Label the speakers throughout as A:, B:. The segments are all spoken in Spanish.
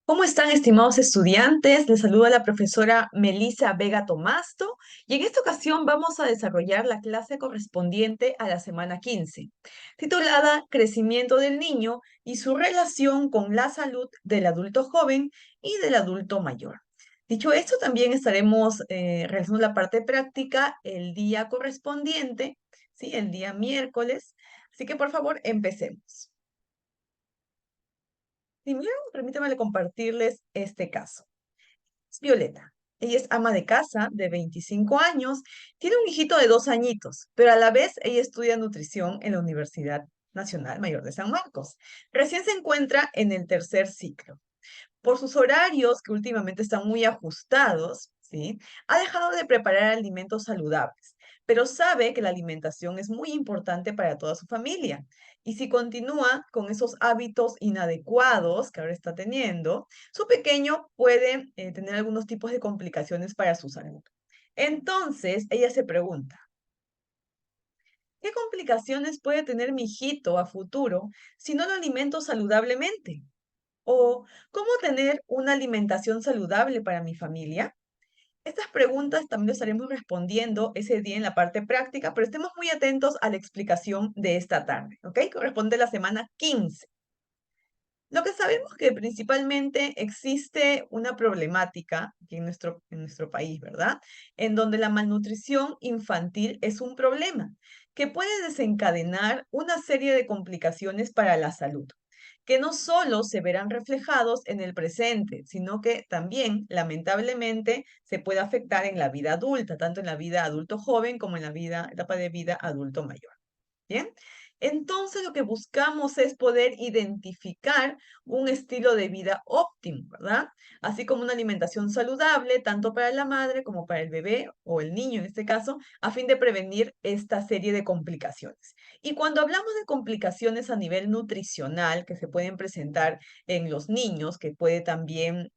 A: ¿Cómo están, estimados estudiantes? Les saluda la profesora Melissa Vega Tomasto y en esta ocasión vamos a desarrollar la clase correspondiente a la semana 15, titulada Crecimiento del niño y su relación con la salud del adulto joven y del adulto mayor. Dicho esto, también estaremos realizando la parte práctica el día correspondiente, ¿sí? El día miércoles. Así que por favor, empecemos. Primero, permítanme compartirles este caso. Es Violeta. Ella es ama de casa de 25 años, tiene un hijito de 2 añitos, pero a la vez ella estudia nutrición en la Universidad Nacional Mayor de San Marcos. Recién se encuentra en el tercer ciclo. Por sus horarios, que últimamente están muy ajustados, ¿sí? Ha dejado de preparar alimentos saludables, pero sabe que la alimentación es muy importante para toda su familia. Y si continúa con esos hábitos inadecuados que ahora está teniendo, su pequeño puede tener algunos tipos de complicaciones para su salud. Entonces, ella se pregunta, ¿qué complicaciones puede tener mi hijito a futuro si no lo alimento saludablemente? ¿O cómo tener una alimentación saludable para mi familia? Estas preguntas también las estaremos respondiendo ese día en la parte práctica, pero estemos muy atentos a la explicación de esta tarde, ¿ok? Corresponde a la semana 15. Lo que sabemos que principalmente existe una problemática aquí en nuestro país, ¿verdad? En donde la malnutrición infantil es un problema que puede desencadenar una serie de complicaciones para la salud, que no solo se verán reflejados en el presente, sino que también, lamentablemente, se puede afectar en la vida adulta, tanto en la vida adulto joven como en la etapa de vida adulto mayor. ¿Bien? Entonces lo que buscamos es poder identificar un estilo de vida óptimo, ¿verdad? Así como una alimentación saludable, tanto para la madre como para el bebé o el niño en este caso, a fin de prevenir esta serie de complicaciones. Y cuando hablamos de complicaciones a nivel nutricional que se pueden presentar en los niños, que puede también,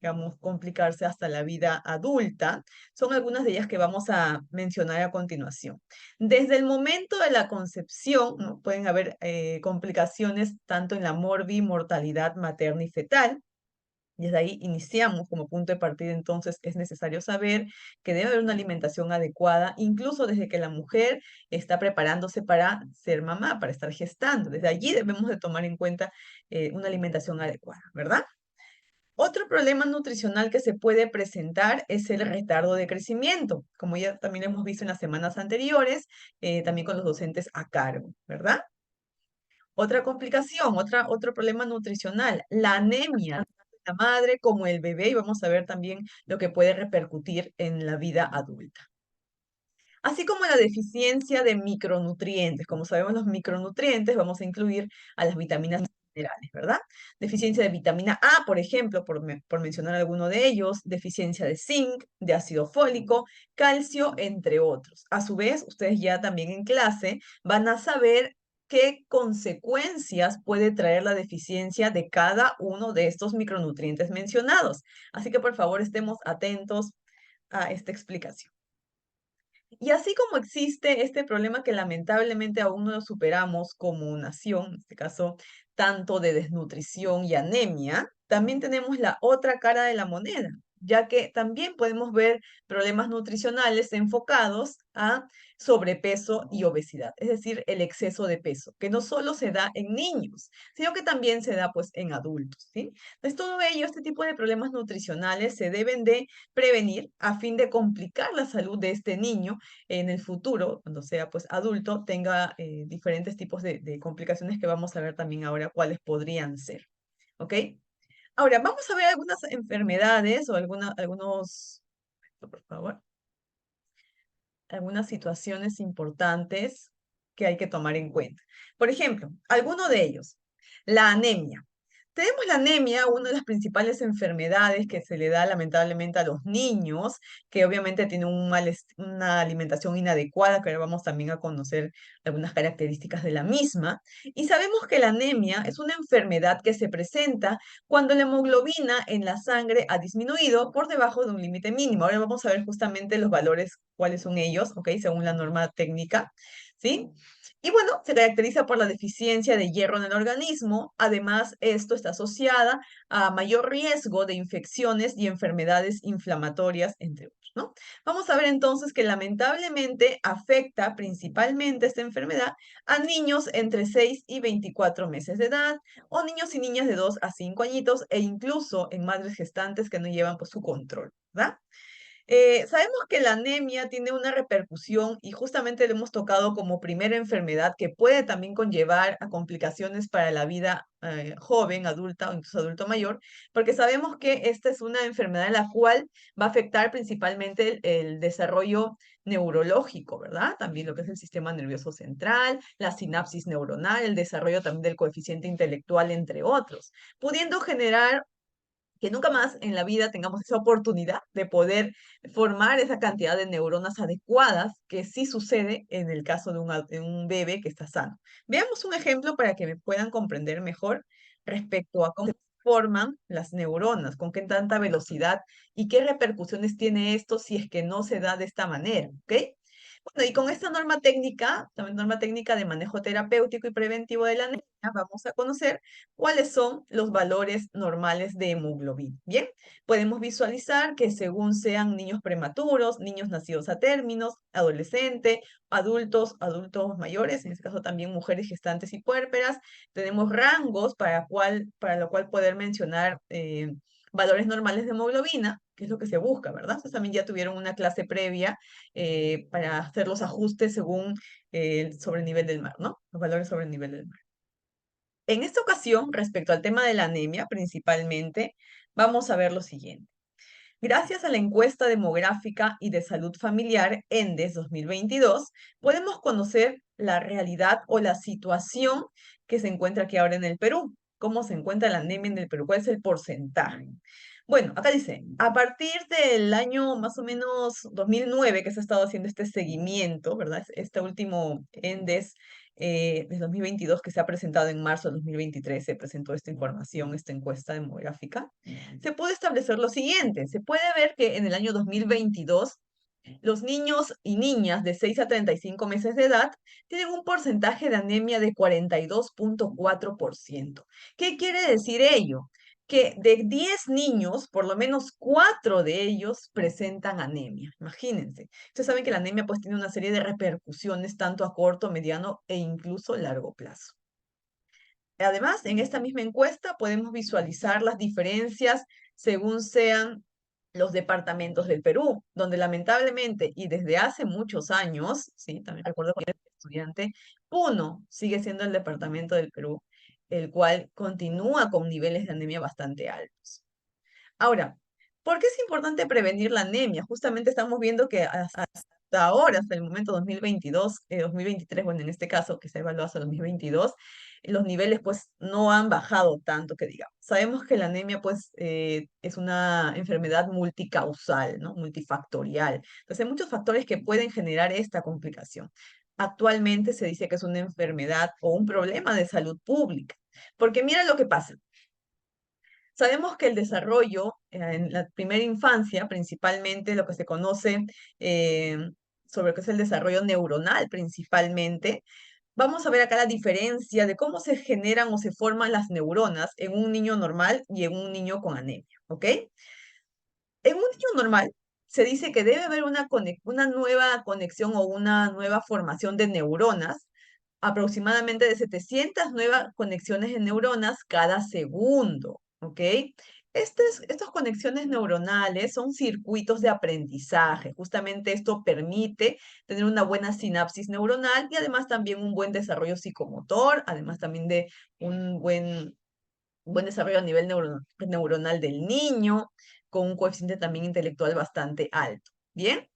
A: digamos, complicarse hasta la vida adulta, son algunas de ellas que vamos a mencionar a continuación. Desde el momento de la concepción, ¿no? Pueden haber complicaciones tanto en la mortalidad materna y fetal. Desde ahí iniciamos como punto de partida, entonces es necesario saber que debe haber una alimentación adecuada, incluso desde que la mujer está preparándose para ser mamá, para estar gestando. Desde allí debemos de tomar en cuenta una alimentación adecuada, ¿verdad? Otro problema nutricional que se puede presentar es el retardo de crecimiento, como ya también hemos visto en las semanas anteriores, también con los docentes a cargo, ¿verdad? Otra complicación, otro problema nutricional, la anemia, tanto en la madre como el bebé, y vamos a ver también lo que puede repercutir en la vida adulta. Así como la deficiencia de micronutrientes. Como sabemos, los micronutrientes vamos a incluir a las vitaminas minerales, ¿verdad? Deficiencia de vitamina A, por ejemplo, por mencionar alguno de ellos, deficiencia de zinc, de ácido fólico, calcio, entre otros. A su vez, ustedes ya también en clase van a saber qué consecuencias puede traer la deficiencia de cada uno de estos micronutrientes mencionados. Así que por favor estemos atentos a esta explicación. Y así como existe este problema que lamentablemente aún no lo superamos como nación, en este caso, tanto de desnutrición y anemia, también tenemos la otra cara de la moneda, ya que también podemos ver problemas nutricionales enfocados a sobrepeso y obesidad, es decir, el exceso de peso, que no solo se da en niños, sino que también se da pues en adultos, ¿sí? Entonces todo ello, este tipo de problemas nutricionales se deben de prevenir a fin de complicar la salud de este niño en el futuro, cuando sea pues adulto, tenga diferentes tipos de complicaciones que vamos a ver también ahora cuáles podrían ser. ¿Ok? Ahora, vamos a ver algunas enfermedades o por favor, algunas situaciones importantes que hay que tomar en cuenta. Por ejemplo, alguno de ellos, la anemia. Tenemos la anemia, una de las principales enfermedades que se le da lamentablemente a los niños, que obviamente tienen una alimentación inadecuada, que ahora vamos también a conocer algunas características de la misma. Y sabemos que la anemia es una enfermedad que se presenta cuando la hemoglobina en la sangre ha disminuido por debajo de un límite mínimo. Ahora vamos a ver justamente los valores, cuáles son ellos, ¿ok? Según la norma técnica, ¿sí? Y bueno, se caracteriza por la deficiencia de hierro en el organismo. Además, esto está asociada a mayor riesgo de infecciones y enfermedades inflamatorias, entre otros, ¿no? Vamos a ver entonces que lamentablemente afecta principalmente esta enfermedad a niños entre 6 y 24 meses de edad, o niños y niñas de 2 a 5 añitos, e incluso en madres gestantes que no llevan pues, su control, ¿verdad? Sabemos que la anemia tiene una repercusión y justamente lo hemos tocado como primera enfermedad que puede también conllevar a complicaciones para la vida joven, adulta o incluso adulto mayor, porque sabemos que esta es una enfermedad en la cual va a afectar principalmente el desarrollo neurológico, ¿verdad? También lo que es el sistema nervioso central, la sinapsis neuronal, el desarrollo también del coeficiente intelectual, entre otros, pudiendo generar que nunca más en la vida tengamos esa oportunidad de poder formar esa cantidad de neuronas adecuadas que sí sucede en el caso de un bebé que está sano. Veamos un ejemplo para que me puedan comprender mejor respecto a cómo se forman las neuronas, con qué tanta velocidad y qué repercusiones tiene esto si es que no se da de esta manera, ¿ok? Bueno, y con esta norma técnica, también norma técnica de manejo terapéutico y preventivo de la anemia, vamos a conocer cuáles son los valores normales de hemoglobina. Bien, podemos visualizar que según sean niños prematuros, niños nacidos a términos, adolescente, adultos mayores, en este caso también mujeres gestantes y puérperas, tenemos rangos para lo cual poder mencionar valores normales de hemoglobina, que es lo que se busca, ¿verdad? Entonces también ya tuvieron una clase previa para hacer los ajustes según sobre el nivel del mar, ¿no? Los valores sobre el nivel del mar. En esta ocasión, respecto al tema de la anemia principalmente, vamos a ver lo siguiente. Gracias a la encuesta demográfica y de salud familiar ENDES 2022, podemos conocer la realidad o la situación que se encuentra aquí ahora en el Perú. ¿Cómo se encuentra la anemia en el Perú? ¿Cuál es el porcentaje? Bueno, acá dice, a partir del año más o menos 2009 que se ha estado haciendo este seguimiento, ¿verdad? Este último ENDES de 2022 que se ha presentado en marzo de 2023, se presentó esta información, esta encuesta demográfica, se puede establecer lo siguiente. Se puede ver que en el año 2022 los niños y niñas de 6 a 35 meses de edad tienen un porcentaje de anemia de 42.4%. ¿Qué quiere decir ello? Que de 10 niños, por lo menos 4 de ellos presentan anemia. Imagínense. Ustedes saben que la anemia pues tiene una serie de repercusiones tanto a corto, mediano e incluso largo plazo. Además, en esta misma encuesta podemos visualizar las diferencias según sean los departamentos del Perú, donde lamentablemente y desde hace muchos años, sí, también recuerdo que era estudiante, Puno sigue siendo el departamento del Perú, el cual continúa con niveles de anemia bastante altos. Ahora, ¿por qué es importante prevenir la anemia? Justamente estamos viendo que hasta ahora, hasta el momento 2022, 2023, bueno, en este caso que se evaluó hasta 2022, los niveles pues no han bajado tanto que digamos. Sabemos que la anemia pues es una enfermedad multicausal, ¿no? Multifactorial. Entonces hay muchos factores que pueden generar esta complicación. Actualmente se dice que es una enfermedad o un problema de salud pública, porque mira lo que pasa. Sabemos que el desarrollo en la primera infancia, principalmente lo que se conoce eh, sobre lo que es el desarrollo neuronal principalmente, vamos a ver acá la diferencia de cómo se generan o se forman las neuronas en un niño normal y en un niño con anemia, ¿ok? En un niño normal se dice que debe haber una nueva conexión o una nueva formación de neuronas, aproximadamente de 700 nuevas conexiones de neuronas cada segundo, ¿ok? Estas conexiones neuronales son circuitos de aprendizaje. Justamente esto permite tener una buena sinapsis neuronal y además también un buen desarrollo psicomotor, además también de un buen desarrollo a nivel neuronal del niño, con un coeficiente también intelectual bastante alto. Bien,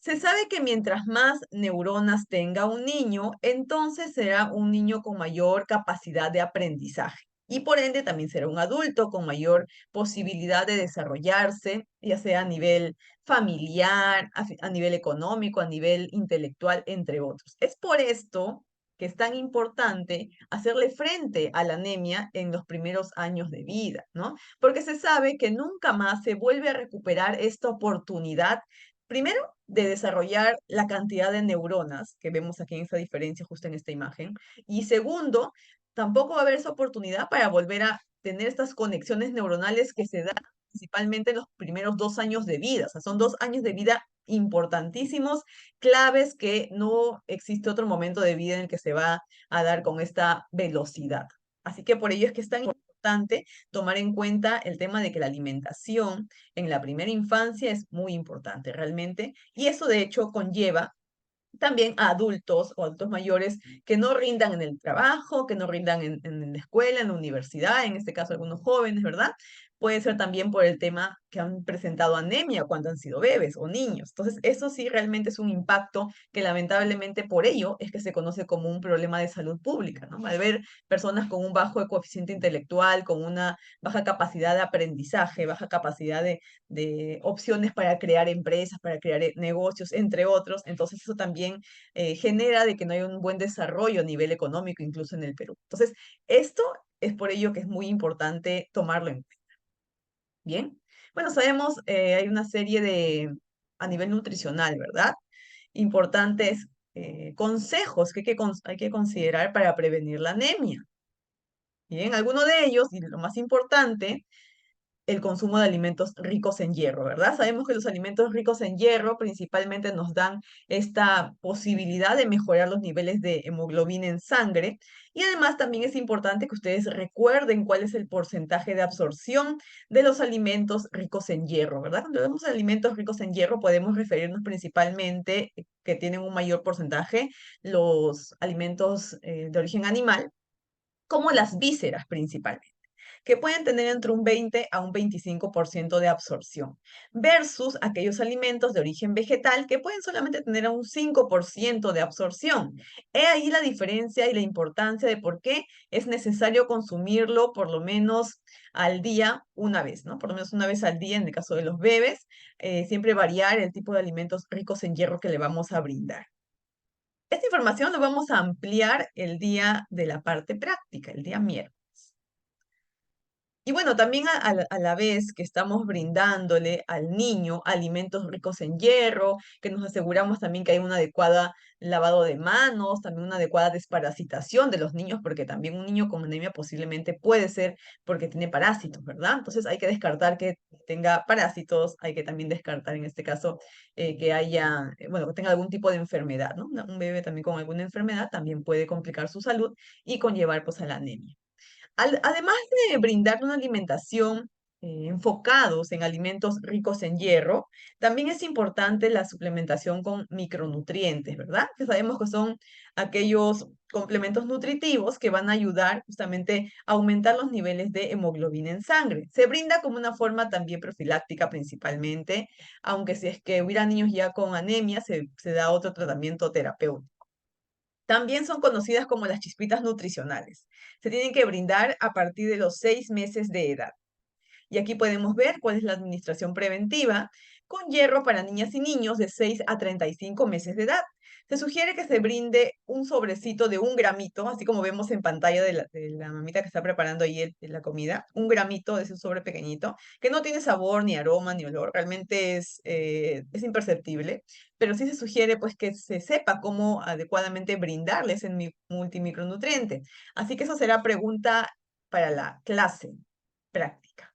A: se sabe que mientras más neuronas tenga un niño, entonces será un niño con mayor capacidad de aprendizaje. Y por ende también será un adulto con mayor posibilidad de desarrollarse, ya sea a nivel familiar, a nivel económico, a nivel intelectual, entre otros. Es por esto que es tan importante hacerle frente a la anemia en los primeros años de vida, ¿no? Porque se sabe que nunca más se vuelve a recuperar esta oportunidad Primero, de desarrollar la cantidad de neuronas que vemos aquí en esta diferencia, justo en esta imagen. Y segundo, tampoco va a haber esa oportunidad para volver a tener estas conexiones neuronales que se dan principalmente en los primeros 2 años de vida. O sea, son 2 años de vida importantísimos, claves que no existe otro momento de vida en el que se va a dar con esta velocidad. Así que por ello es que es tan importante tomar en cuenta el tema de que la alimentación en la primera infancia es muy importante realmente, y eso de hecho conlleva también a adultos o adultos mayores que no rindan en el trabajo, que no rindan en la escuela, en la universidad, en este caso algunos jóvenes, ¿verdad? Puede ser también por el tema que han presentado anemia cuando han sido bebés o niños. Entonces, eso sí realmente es un impacto que lamentablemente por ello es que se conoce como un problema de salud pública, ¿no? Al ver personas con un bajo coeficiente intelectual, con una baja capacidad de aprendizaje, baja capacidad de opciones para crear empresas, para crear negocios, entre otros. Entonces eso también genera de que no hay un buen desarrollo a nivel económico, incluso en el Perú. Entonces, esto es por ello que es muy importante tomarlo en cuenta. Bien. Bueno, sabemos, hay una serie a nivel nutricional, ¿verdad? Importantes consejos que hay que considerar para prevenir la anemia. Bien, alguno de ellos, y lo más importante, el consumo de alimentos ricos en hierro, ¿verdad? Sabemos que los alimentos ricos en hierro principalmente nos dan esta posibilidad de mejorar los niveles de hemoglobina en sangre, y además también es importante que ustedes recuerden cuál es el porcentaje de absorción de los alimentos ricos en hierro, ¿verdad? Cuando vemos alimentos ricos en hierro podemos referirnos principalmente que tienen un mayor porcentaje los alimentos de origen animal, como las vísceras principalmente, que pueden tener entre un 20 a un 25% de absorción, versus aquellos alimentos de origen vegetal que pueden solamente tener un 5% de absorción. He ahí la diferencia y la importancia de por qué es necesario consumirlo por lo menos al día una vez, ¿no? Por lo menos una vez al día en el caso de los bebés, siempre variar el tipo de alimentos ricos en hierro que le vamos a brindar. Esta información lo vamos a ampliar el día de la parte práctica, el día miércoles. Y bueno, también a la vez que estamos brindándole al niño alimentos ricos en hierro, que nos aseguramos también que hay un adecuado lavado de manos, también una adecuada desparasitación de los niños, porque también un niño con anemia posiblemente puede ser porque tiene parásitos, ¿verdad? Entonces hay que descartar que tenga parásitos, hay que también descartar en este caso que haya, bueno, que tenga algún tipo de enfermedad, ¿no? Un bebé también con alguna enfermedad también puede complicar su salud y conllevar pues a la anemia. Además de brindarle una alimentación enfocados en alimentos ricos en hierro, también es importante la suplementación con micronutrientes, ¿verdad? Que sabemos que son aquellos complementos nutritivos que van a ayudar justamente a aumentar los niveles de hemoglobina en sangre. Se brinda como una forma también profiláctica principalmente, aunque si es que hubiera niños ya con anemia, se da otro tratamiento terapéutico. También son conocidas como las chispitas nutricionales. Se tienen que brindar a partir de los 6 meses de edad. Y aquí podemos ver cuál es la administración preventiva con hierro para niñas y niños de 6 a 35 meses de edad. Se sugiere que se brinde un sobrecito de 1 gramito, así como vemos en pantalla de la mamita que está preparando ahí la comida, 1 gramito de ese sobre pequeñito, que no tiene sabor, ni aroma, ni olor, realmente es imperceptible, pero sí se sugiere pues que se sepa cómo adecuadamente brindarles el multimicronutriente. Así que eso será pregunta para la clase práctica.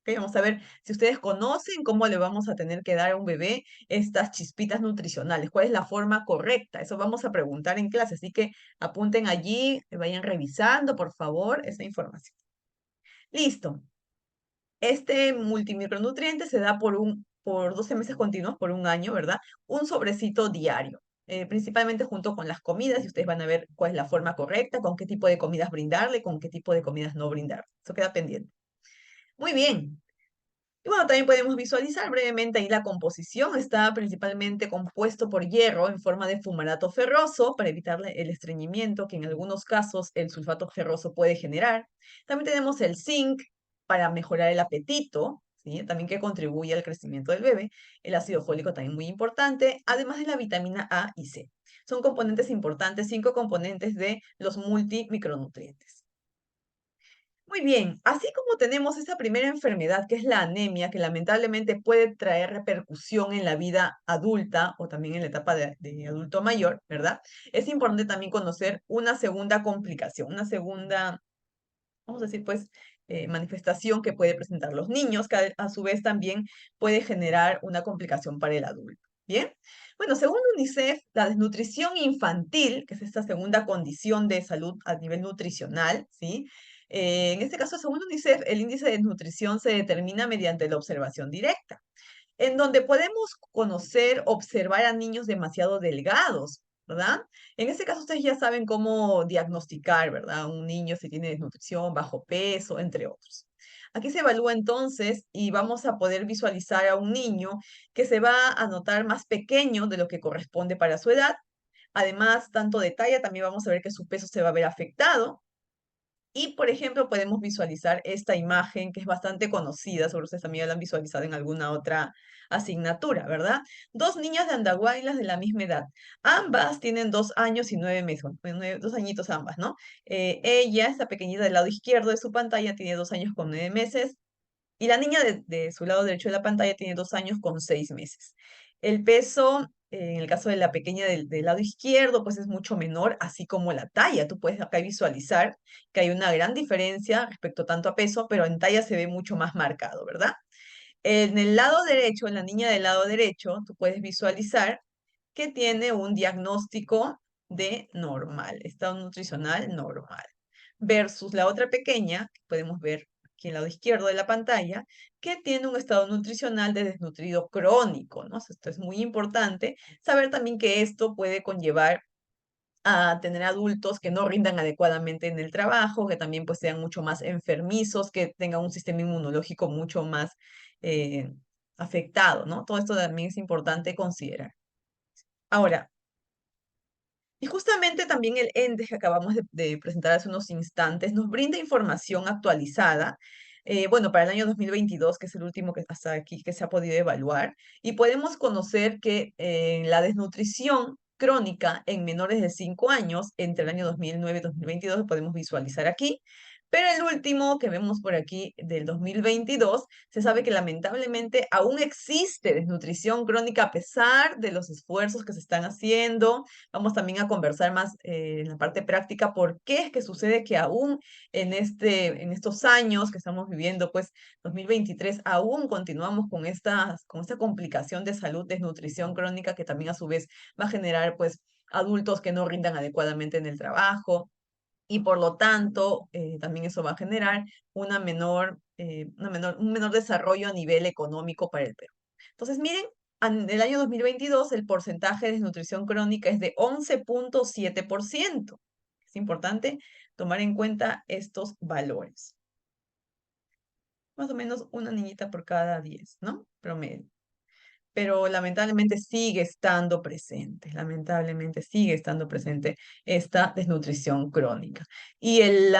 A: Ok, vamos a ver si ustedes conocen cómo le vamos a tener que dar a un bebé estas chispitas nutricionales. ¿Cuál es la forma correcta? Eso vamos a preguntar en clase. Así que apunten allí, vayan revisando, por favor, esa información. Listo. Este multimicronutriente se da por 12 meses continuos, por 1 año, ¿verdad? Un sobrecito diario. Principalmente junto con las comidas, y ustedes van a ver cuál es la forma correcta, con qué tipo de comidas brindarle, con qué tipo de comidas no brindar. Eso queda pendiente. Muy bien. Y bueno, también podemos visualizar brevemente ahí la composición. Está principalmente compuesto por hierro en forma de fumarato ferroso para evitar el estreñimiento que en algunos casos el sulfato ferroso puede generar. También tenemos el zinc para mejorar el apetito, ¿sí? También que contribuye al crecimiento del bebé. El ácido fólico también muy importante, además de la vitamina A y C. Son componentes importantes, 5 componentes de los multimicronutrientes. Muy bien, así como tenemos esa primera enfermedad que es la anemia, que lamentablemente puede traer repercusión en la vida adulta o también en la etapa de adulto mayor, ¿verdad? Es importante también conocer una segunda complicación, una segunda, vamos a decir, pues, manifestación que puede presentar los niños, que a su vez también puede generar una complicación para el adulto. Bien, bueno, según UNICEF, la desnutrición infantil, que es esta segunda condición de salud a nivel nutricional, ¿sí? En este caso, según UNICEF, el índice de desnutrición se determina mediante la observación directa en donde podemos conocer, observar a niños demasiado delgados, ¿verdad? En este caso ustedes ya saben cómo diagnosticar, ¿verdad? Un niño si tiene desnutrición, bajo peso, entre otros. Aquí se evalúa entonces y vamos a poder visualizar a un niño que se va a notar más pequeño de lo que corresponde para su edad. Además, tanto de talla, también vamos a ver que su peso se va a ver afectado. Y, por ejemplo, podemos visualizar esta imagen que es bastante conocida, seguro ustedes también la han visualizado en alguna otra asignatura, ¿verdad? Dos niñas de Andahuaylas de la misma edad. Ambas tienen 2 años y 9 meses, bueno, 2 añitos ambas, ¿no? Ella, esta pequeñita del lado izquierdo de su pantalla, tiene 2 años con 9 meses y la niña de su lado derecho de la pantalla tiene 2 años con 6 meses. El peso, en el caso de la pequeña del lado izquierdo, pues es mucho menor, así como la talla. Tú puedes acá visualizar que hay una gran diferencia respecto tanto a peso, pero en talla se ve mucho más marcado, ¿verdad? En el lado derecho, en la niña del lado derecho, tú puedes visualizar que tiene un diagnóstico de normal, estado nutricional normal, versus la otra pequeña, que podemos ver aquí en el lado izquierdo de la pantalla, que tiene un estado nutricional de desnutrido crónico, ¿no? Esto es muy importante, saber también que esto puede conllevar a tener adultos que no rindan adecuadamente en el trabajo, que también pues sean mucho más enfermizos, que tengan un sistema inmunológico mucho más eh, afectado, ¿no? Todo esto también es importante considerar. Ahora, y justamente también el ente que acabamos de presentar hace unos instantes nos brinda información actualizada, bueno, para el año 2022, que es el último que hasta aquí que se ha podido evaluar, y podemos conocer que la desnutrición crónica en menores de 5 años, entre el año 2009 y 2022, lo podemos visualizar aquí, pero el último que vemos por aquí del 2022, se sabe que lamentablemente aún existe desnutrición crónica a pesar de los esfuerzos que se están haciendo. Vamos también a conversar más en la parte práctica por qué es que sucede que aún en estos años que estamos viviendo, pues 2023, aún continuamos con esta complicación de salud, desnutrición crónica, que también a su vez va a generar pues adultos que no rindan adecuadamente en el trabajo y por lo tanto también eso va a generar un menor desarrollo a nivel económico para el Perú. Entonces, miren, en el año 2022 el porcentaje de desnutrición crónica es de 11.7%. Es importante tomar en cuenta estos valores. Más o menos una niñita por cada 10, ¿no? Promedio, pero lamentablemente sigue estando presente esta desnutrición crónica. Y el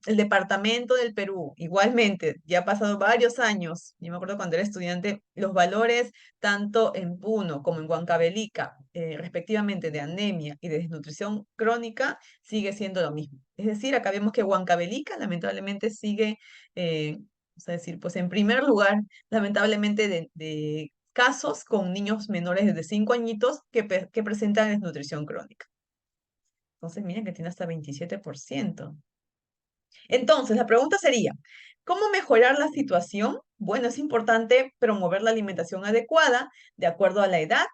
A: Departamento del Perú, igualmente, ya ha pasado varios años, yo me acuerdo cuando era estudiante, los valores tanto en Puno como en Huancavelica, respectivamente de anemia y de desnutrición crónica, sigue siendo lo mismo. Es decir, acá vemos que Huancavelica lamentablemente sigue... vamos a decir, pues en primer lugar, lamentablemente de casos con niños menores de 5 añitos que presentan desnutrición crónica. Entonces, miren que tiene hasta 27%. Entonces, la pregunta sería, ¿cómo mejorar la situación? Bueno, es importante promover la alimentación adecuada de acuerdo a la edad,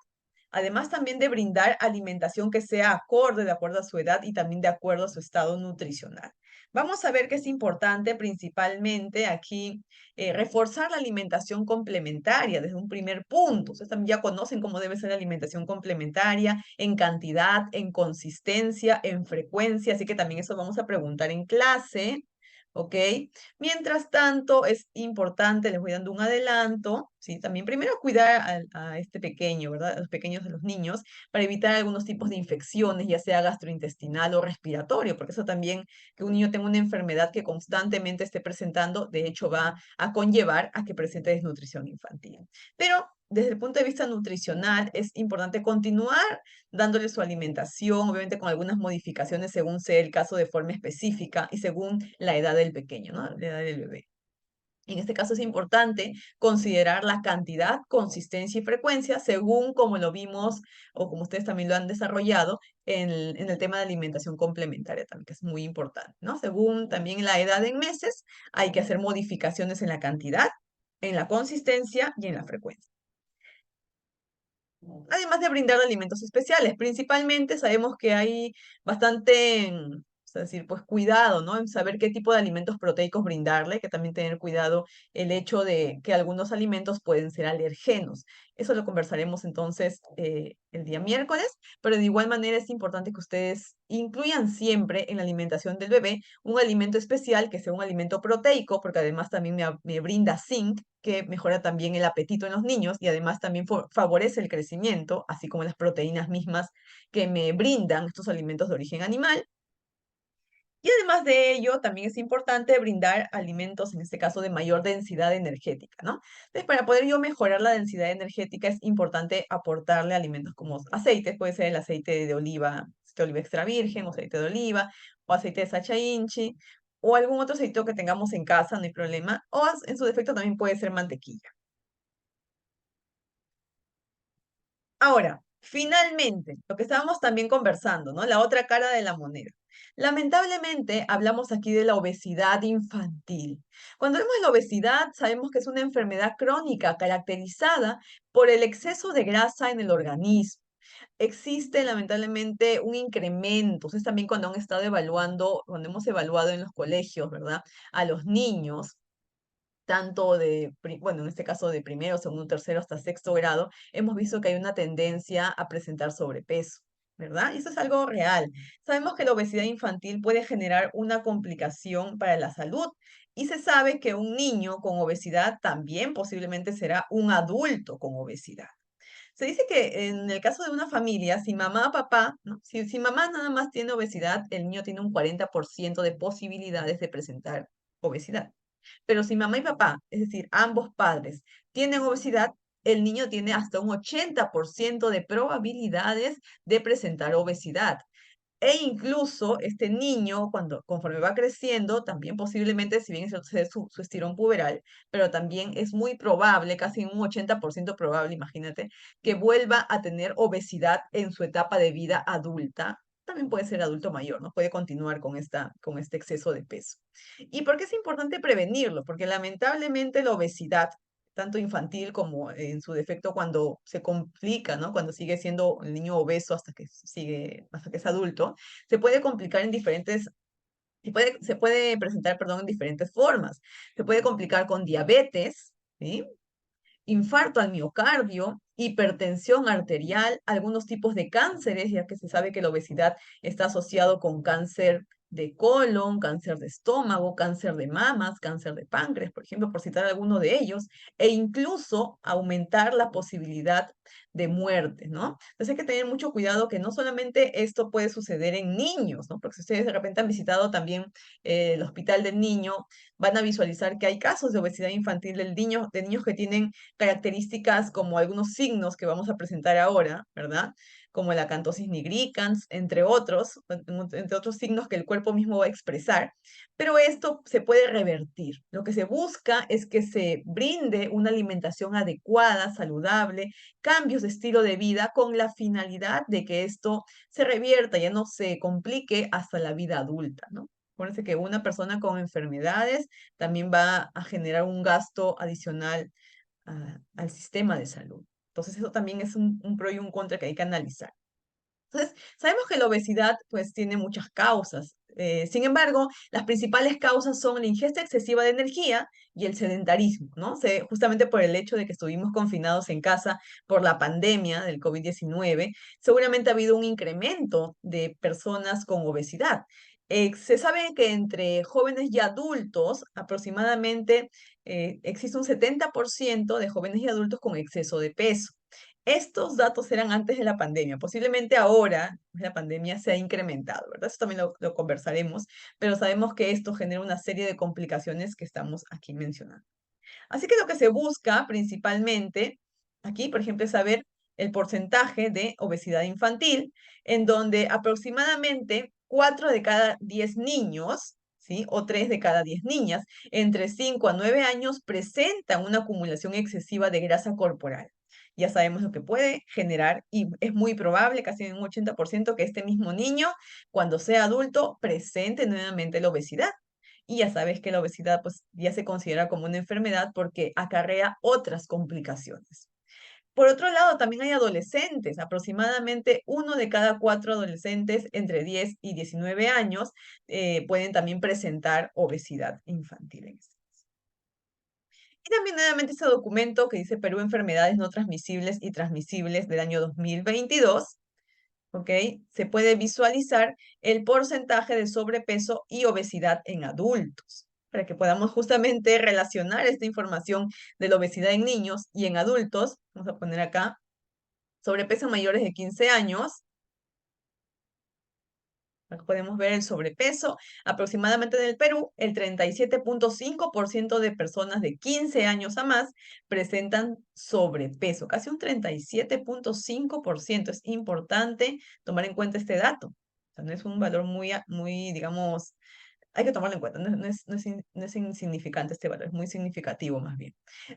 A: además también de brindar alimentación que sea acorde de acuerdo a su edad y también de acuerdo a su estado nutricional. Vamos a ver que es importante principalmente aquí reforzar la alimentación complementaria desde un primer punto. Ustedes también ya conocen cómo debe ser la alimentación complementaria en cantidad, en consistencia, en frecuencia, así que también eso vamos a preguntar en clase. ¿Ok? Mientras tanto, es importante, les voy dando un adelanto, ¿sí? También primero cuidar a este pequeño, ¿verdad? A los pequeños, a los niños, para evitar algunos tipos de infecciones, ya sea gastrointestinal o respiratorio, porque eso también, que un niño tenga una enfermedad que constantemente esté presentando, de hecho va a conllevar a que presente desnutrición infantil. Pero desde el punto de vista nutricional, es importante continuar dándole su alimentación, obviamente con algunas modificaciones según sea el caso de forma específica y según la edad del pequeño, ¿no? La edad del bebé. En este caso es importante considerar la cantidad, consistencia y frecuencia según como lo vimos o como ustedes también lo han desarrollado en el tema de alimentación complementaria también, que es muy importante, ¿no? Según también la edad en meses, hay que hacer modificaciones en la cantidad, en la consistencia y en la frecuencia. Además de brindar alimentos especiales, principalmente sabemos que hay bastante, es decir, pues cuidado, ¿no? En saber qué tipo de alimentos proteicos brindarle, que también tener cuidado el hecho de que algunos alimentos pueden ser alergenos. Eso lo conversaremos entonces el día miércoles, pero de igual manera es importante que ustedes incluyan siempre en la alimentación del bebé un alimento especial que sea un alimento proteico, porque además también me brinda zinc, que mejora también el apetito en los niños y además también favorece el crecimiento, así como las proteínas mismas que me brindan estos alimentos de origen animal. Y además de ello, también es importante brindar alimentos, en este caso, de mayor densidad energética, ¿no? Entonces, para poder yo mejorar la densidad energética, es importante aportarle alimentos como aceites, puede ser el aceite de oliva extra virgen, o aceite de oliva, o aceite de sacha inchi, o algún otro aceite que tengamos en casa, no hay problema, o en su defecto también puede ser mantequilla. Ahora, finalmente, lo que estábamos también conversando, ¿no? La otra cara de la moneda. Lamentablemente, hablamos aquí de la obesidad infantil. Cuando vemos la obesidad, sabemos que es una enfermedad crónica caracterizada por el exceso de grasa en el organismo. Existe lamentablemente un incremento. Ustedes también cuando han estado evaluando, cuando hemos evaluado en los colegios, ¿verdad? A los niños, tanto de, bueno, en este caso de primero, segundo, tercero hasta sexto grado, hemos visto que hay una tendencia a presentar sobrepeso, ¿verdad? Y eso es algo real. Sabemos que la obesidad infantil puede generar una complicación para la salud y se sabe que un niño con obesidad también posiblemente será un adulto con obesidad. Se dice que en el caso de una familia, si mamá, papá, ¿no? Si mamá nada más tiene obesidad, el niño tiene un 40% de posibilidades de presentar obesidad. Pero si mamá y papá, es decir, ambos padres, tienen obesidad, el niño tiene hasta un 80% de probabilidades de presentar obesidad. E incluso este niño, conforme va creciendo, también posiblemente, si bien es su estirón puberal, pero también es muy probable, casi un 80% probable, imagínate, que vuelva a tener obesidad en su etapa de vida adulta. También puede ser adulto mayor, ¿no? Puede continuar con este exceso de peso. ¿Y por qué es importante prevenirlo? Porque lamentablemente la obesidad tanto infantil como en su defecto cuando se complica, ¿no? Cuando sigue siendo el niño obeso hasta que es adulto, se puede complicar en diferentes, se puede presentar, perdón, en diferentes formas. Se puede complicar con diabetes, ¿sí? Infarto al miocardio, hipertensión arterial, algunos tipos de cánceres, ya que se sabe que la obesidad está asociado con cáncer de colon, cáncer de estómago, cáncer de mamas, cáncer de páncreas, por ejemplo, por citar alguno de ellos, e incluso aumentar la posibilidad de muerte, ¿no? Entonces hay que tener mucho cuidado que no solamente esto puede suceder en niños, ¿no? Porque si ustedes de repente han visitado también el hospital del niño, van a visualizar que hay casos de obesidad infantil de niños que tienen características como algunos signos que vamos a presentar ahora, ¿verdad? Como la acantosis nigricans, entre otros signos que el cuerpo mismo va a expresar. Pero esto se puede revertir. Lo que se busca es que se brinde una alimentación adecuada, saludable, cambios de estilo de vida con la finalidad de que esto se revierta, ya no se complique hasta la vida adulta, ¿no? Acuérdense que una persona con enfermedades también va a generar un gasto adicional al sistema de salud. Entonces, eso también es un pro y un contra que hay que analizar. Entonces, sabemos que la obesidad pues tiene muchas causas. Sin embargo, las principales causas son la ingesta excesiva de energía y el sedentarismo, ¿no? Justamente por el hecho de que estuvimos confinados en casa por la pandemia del COVID-19, seguramente ha habido un incremento de personas con obesidad. Se sabe que entre jóvenes y adultos, aproximadamente existe un 70% de jóvenes y adultos con exceso de peso. Estos datos eran antes de la pandemia. Posiblemente ahora la pandemia se ha incrementado, ¿verdad? Eso también lo conversaremos, pero sabemos que esto genera una serie de complicaciones que estamos aquí mencionando. Así que lo que se busca principalmente Aquí, por ejemplo, es saber el porcentaje de obesidad infantil, en donde aproximadamente 4 de cada 10 niños, ¿sí? O 3 de cada 10 niñas, entre 5 a 9 años, presentan una acumulación excesiva de grasa corporal. Ya sabemos lo que puede generar y es muy probable, casi en un 80%, que este mismo niño, cuando sea adulto, presente nuevamente la obesidad. Y ya sabes que la obesidad pues ya se considera como una enfermedad porque acarrea otras complicaciones. Por otro lado, también hay adolescentes, aproximadamente 1 de cada 4 adolescentes entre 10 y 19 años pueden también presentar obesidad infantil en este caso. Y también nuevamente ese documento que dice Perú enfermedades no transmisibles y transmisibles del año 2022, ¿ok? Se puede visualizar el porcentaje de sobrepeso y obesidad en adultos, para que podamos justamente relacionar esta información de la obesidad en niños y en adultos. Vamos a poner acá sobrepeso mayores de 15 años. Acá podemos ver el sobrepeso. Aproximadamente en el Perú, el 37,5% de personas de 15 años a más presentan sobrepeso. Casi un 37,5%. Es importante tomar en cuenta este dato. O sea, no es un valor muy, digamos, hay que tomarlo en cuenta, no es insignificante este valor, es muy significativo más bien.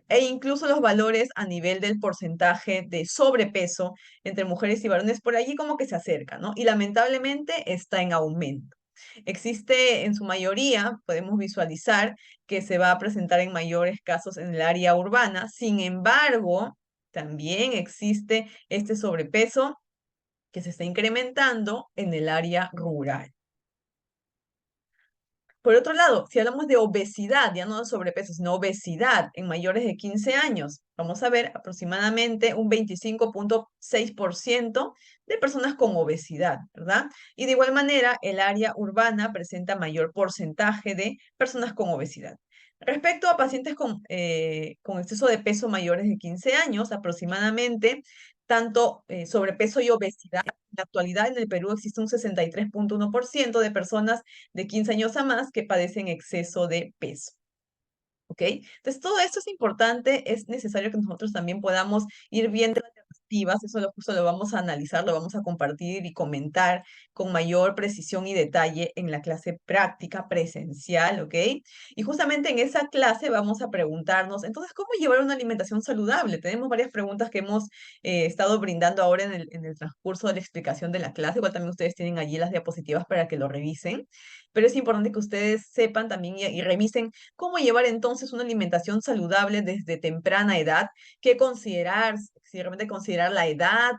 A: E incluso los valores a nivel del porcentaje de sobrepeso entre mujeres y varones, por allí como que se acercan, ¿no? Y lamentablemente está en aumento. Existe en su mayoría, podemos visualizar que se va a presentar en mayores casos en el área urbana, sin embargo, también existe este sobrepeso que se está incrementando en el área rural. Por otro lado, si hablamos de obesidad, ya no de sobrepeso, sino obesidad en mayores de 15 años, vamos a ver aproximadamente un 25,6% de personas con obesidad, ¿verdad? Y de igual manera, el área urbana presenta mayor porcentaje de personas con obesidad. Respecto a pacientes con exceso de peso mayores de 15 años, aproximadamente, tanto sobrepeso y obesidad, en la actualidad en el Perú existe un 63,1% de personas de 15 años a más que padecen exceso de peso. ¿Ok? Entonces, todo esto es importante, es necesario que nosotros también podamos ir viendo alternativas, eso justo lo vamos a analizar, lo vamos a compartir y comentar con mayor precisión y detalle en la clase práctica presencial, ¿ok? Y justamente en esa clase vamos a preguntarnos, entonces, ¿cómo llevar una alimentación saludable? Tenemos varias preguntas que hemos estado brindando ahora en el transcurso de la explicación de la clase, igual también ustedes tienen allí las diapositivas para que lo revisen, pero es importante que ustedes sepan también y revisen cómo llevar entonces una alimentación saludable desde temprana edad, qué considerar, si realmente considerar la edad,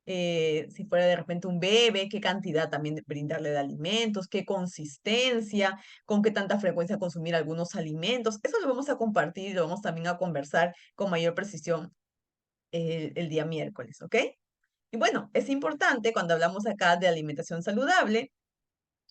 A: si fuera de repente un bebé, qué cantidad también brindarle de alimentos, qué consistencia, con qué tanta frecuencia consumir algunos alimentos. Eso lo vamos a compartir y lo vamos también a conversar con mayor precisión el día miércoles, ¿ok? Y bueno, es importante cuando hablamos acá de alimentación saludable,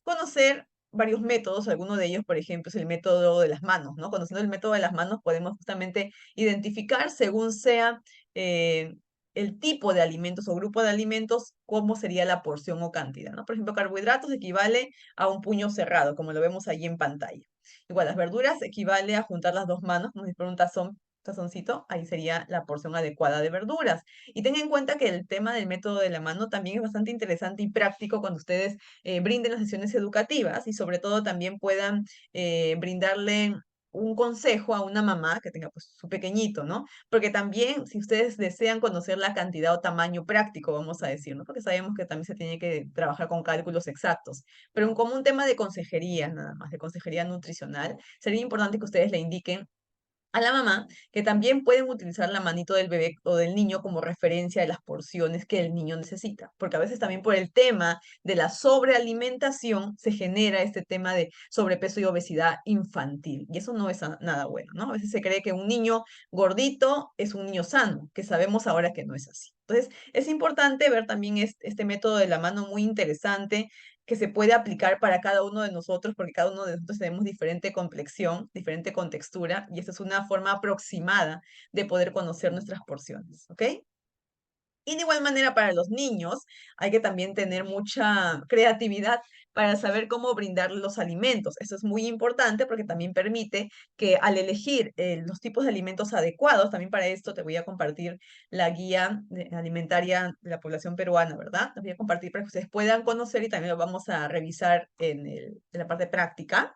A: conocer varios métodos, alguno de ellos, por ejemplo, es el método de las manos, ¿no? Conociendo el método de las manos podemos justamente identificar según sea eh, el tipo de alimentos o grupo de alimentos, cómo sería la porción o cantidad, ¿no? Por ejemplo, carbohidratos equivale a un puño cerrado, como lo vemos ahí en pantalla. Igual, las verduras equivale a juntar las dos manos, como si fuera un tazoncito, ahí sería la porción adecuada de verduras. Y ten en cuenta que el tema del método de la mano también es bastante interesante y práctico cuando ustedes brinden las sesiones educativas y sobre todo también puedan brindarle un consejo a una mamá que tenga pues su pequeñito, ¿no? Porque también si ustedes desean conocer la cantidad o tamaño práctico, vamos a decir, ¿no? Porque sabemos que también se tiene que trabajar con cálculos exactos, pero como un tema de consejería, nada más, de consejería nutricional, sería importante que ustedes le indiquen a la mamá, que también pueden utilizar la manito del bebé o del niño como referencia de las porciones que el niño necesita, porque a veces también por el tema de la sobrealimentación se genera este tema de sobrepeso y obesidad infantil, y eso no es nada bueno, ¿no? A veces se cree que un niño gordito es un niño sano, que sabemos ahora que no es así. Entonces, es importante ver también este método de la mano muy interesante que se puede aplicar para cada uno de nosotros, porque cada uno de nosotros tenemos diferente complexión, diferente contextura, y esta es una forma aproximada de poder conocer nuestras porciones, ¿ok? Y de igual manera para los niños hay que también tener mucha creatividad para saber cómo brindar los alimentos. Eso es muy importante porque también permite que al elegir los tipos de alimentos adecuados, también para esto te voy a compartir la guía alimentaria de la población peruana, ¿verdad? Te voy a compartir para que ustedes puedan conocer y también lo vamos a revisar en la parte práctica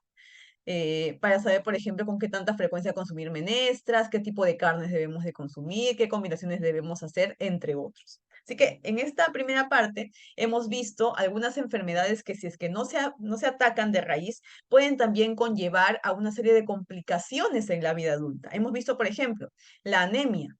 A: para saber, por ejemplo, con qué tanta frecuencia consumir menestras, qué tipo de carnes debemos de consumir, qué combinaciones debemos hacer, entre otros. Así que en esta primera parte hemos visto algunas enfermedades que si es que no se atacan de raíz, pueden también conllevar a una serie de complicaciones en la vida adulta. Hemos visto, por ejemplo, la anemia,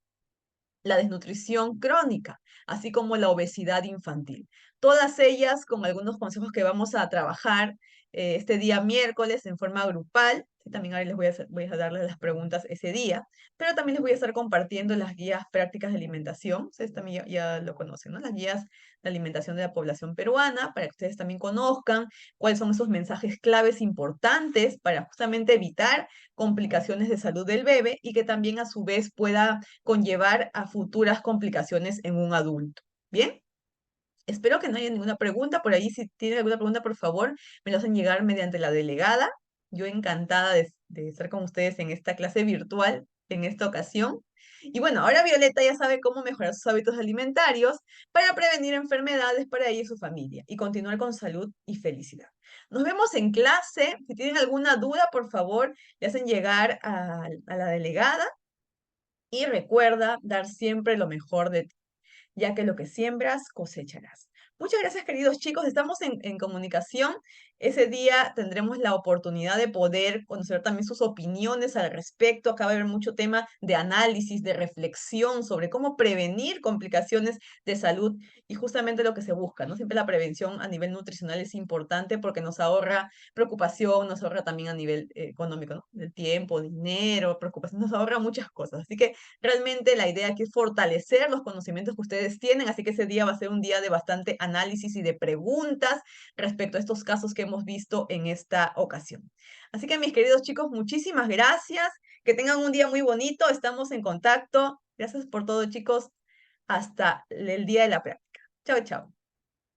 A: la desnutrición crónica, así como la obesidad infantil. Todas ellas con algunos consejos que vamos a trabajar este día miércoles en forma grupal. Sí, también ahora voy a darles las preguntas ese día, pero también les voy a estar compartiendo las guías prácticas de alimentación. Ustedes también ya lo conocen, ¿no? Las guías de alimentación de la población peruana, para que ustedes también conozcan cuáles son esos mensajes claves importantes para justamente evitar complicaciones de salud del bebé y que también a su vez pueda conllevar a futuras complicaciones en un adulto. ¿Bien? Espero que no haya ninguna pregunta. Por ahí, si tienen alguna pregunta, por favor, me lo hacen llegar mediante la delegada. Yo encantada de estar con ustedes en esta clase virtual en esta ocasión. Y bueno, ahora Violeta ya sabe cómo mejorar sus hábitos alimentarios para prevenir enfermedades para ella y su familia y continuar con salud y felicidad. Nos vemos en clase. Si tienen alguna duda, por favor, le hacen llegar a la delegada y recuerda dar siempre lo mejor de ti, ya que lo que siembras cosecharás. Muchas gracias, queridos chicos. Estamos en comunicación. Ese día tendremos la oportunidad de poder conocer también sus opiniones al respecto. Acá va a haber mucho tema de análisis, de reflexión sobre cómo prevenir complicaciones de salud y justamente lo que se busca, ¿no? Siempre la prevención a nivel nutricional es importante porque nos ahorra preocupación, nos ahorra también a nivel económico, ¿no? Del tiempo, dinero, preocupación, nos ahorra muchas cosas. Así que realmente la idea aquí es fortalecer los conocimientos que ustedes tienen, así que ese día va a ser un día de bastante análisis y de preguntas respecto a estos casos que hemos visto en esta ocasión. Así que mis queridos chicos, muchísimas gracias, que tengan un día muy bonito, estamos en contacto. Gracias por todo, chicos. Hasta el día de la práctica. Chao, chao.